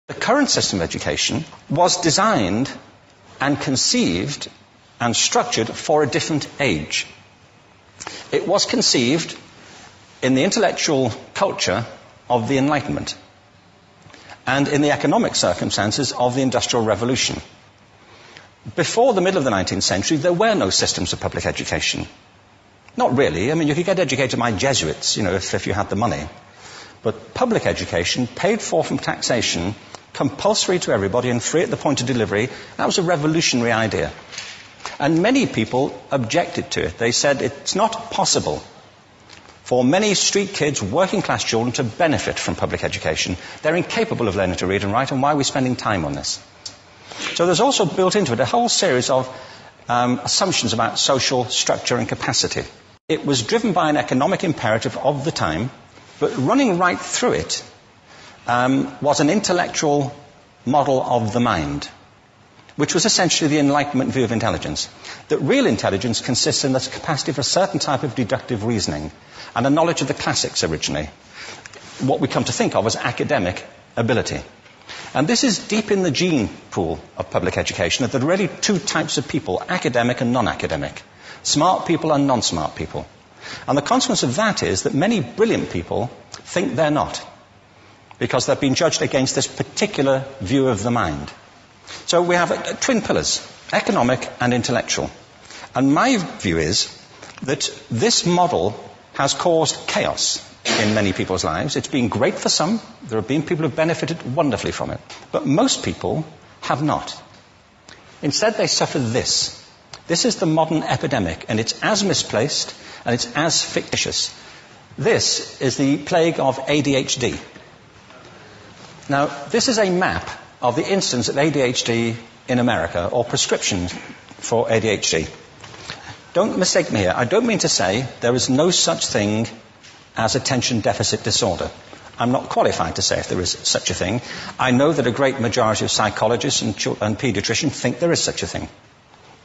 The current system of education was designed and conceived and structured for a different age. It was conceived in the intellectual culture of the Enlightenment and in the economic circumstances of the Industrial Revolution. Before the middle of the 19th century, there were no systems of public education. Not really. I mean, you could get educated by Jesuits, if you had the money. But public education, paid for from taxation, compulsory to everybody and free at the point of delivery, that was a revolutionary idea. And many people objected to it. They said it's not possible for many street kids, working class children, to benefit from public education. They're incapable of learning to read and write, and why are we spending time on this? So there's also built into it a whole series of assumptions about social structure and capacity. It was driven by an economic imperative of the time, but running right through it was an intellectual model of the mind, which was essentially the Enlightenment view of intelligence. That real intelligence consists in the capacity for a certain type of deductive reasoning and a knowledge of the classics originally, what we come to think of as academic ability. And this is deep in the gene pool of public education, that there are really two types of people, academic and non-academic, smart people and non-smart people. And the consequence of that is that many brilliant people think they're not, because they've been judged against this particular view of the mind. So we have twin pillars, economic and intellectual. And my view is that this model has caused chaos in many people's lives. It's been great for some. There have been people who have benefited wonderfully from it. But most people have not. Instead, they suffer this. This is the modern epidemic, and it's as misplaced and it's as fictitious. This is the plague of ADHD. Now, this is a map of the incidence of ADHD in America, or prescriptions for ADHD. Don't mistake me here. I don't mean to say there is no such thing as attention deficit disorder. I'm not qualified to say if there is such a thing. I know that a great majority of psychologists and paediatricians think there is such a thing.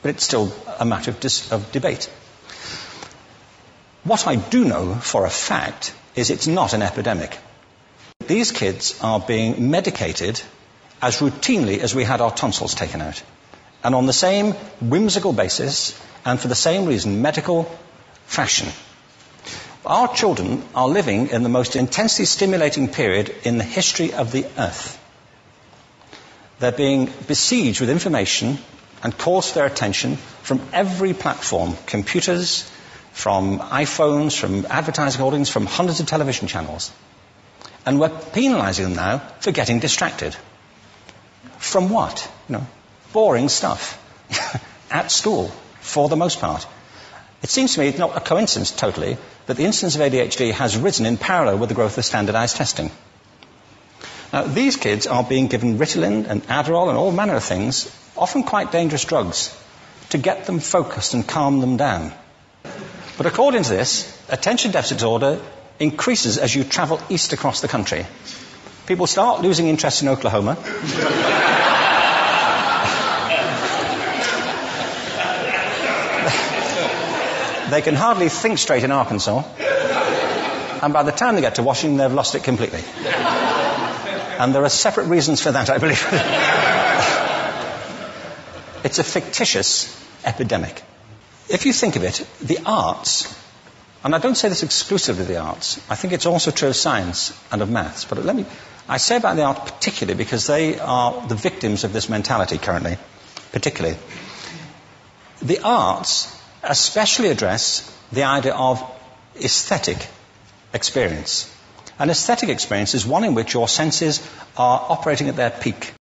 But it's still a matter of debate. What I do know for a fact is it's not an epidemic. These kids are being medicated as routinely as we had our tonsils taken out. And on the same whimsical basis, and for the same reason, medical fashion. Our children are living in the most intensely stimulating period in the history of the earth. They're being besieged with information and calls for their attention from every platform, computers, from iPhones, from advertising holdings, from hundreds of television channels. And we're penalizing them now for getting distracted. From what? Boring stuff. At school, for the most part. It seems to me it's not a coincidence totally that the incidence of ADHD has risen in parallel with the growth of standardized testing. Now, these kids are being given Ritalin and Adderall and all manner of things, often quite dangerous drugs, to get them focused and calm them down. But according to this, attention deficit disorder increases as you travel east across the country. People start losing interest in Oklahoma. They can hardly think straight in Arkansas. And by the time they get to Washington, they've lost it completely. And there are separate reasons for that, I believe. It's a fictitious epidemic. If you think of it, the arts, and I don't say this exclusively of the arts, I think it's also true of science and of maths, but I say about the arts particularly because they are the victims of this mentality currently, particularly. The arts especially address the idea of aesthetic experience. An aesthetic experience is one in which your senses are operating at their peak.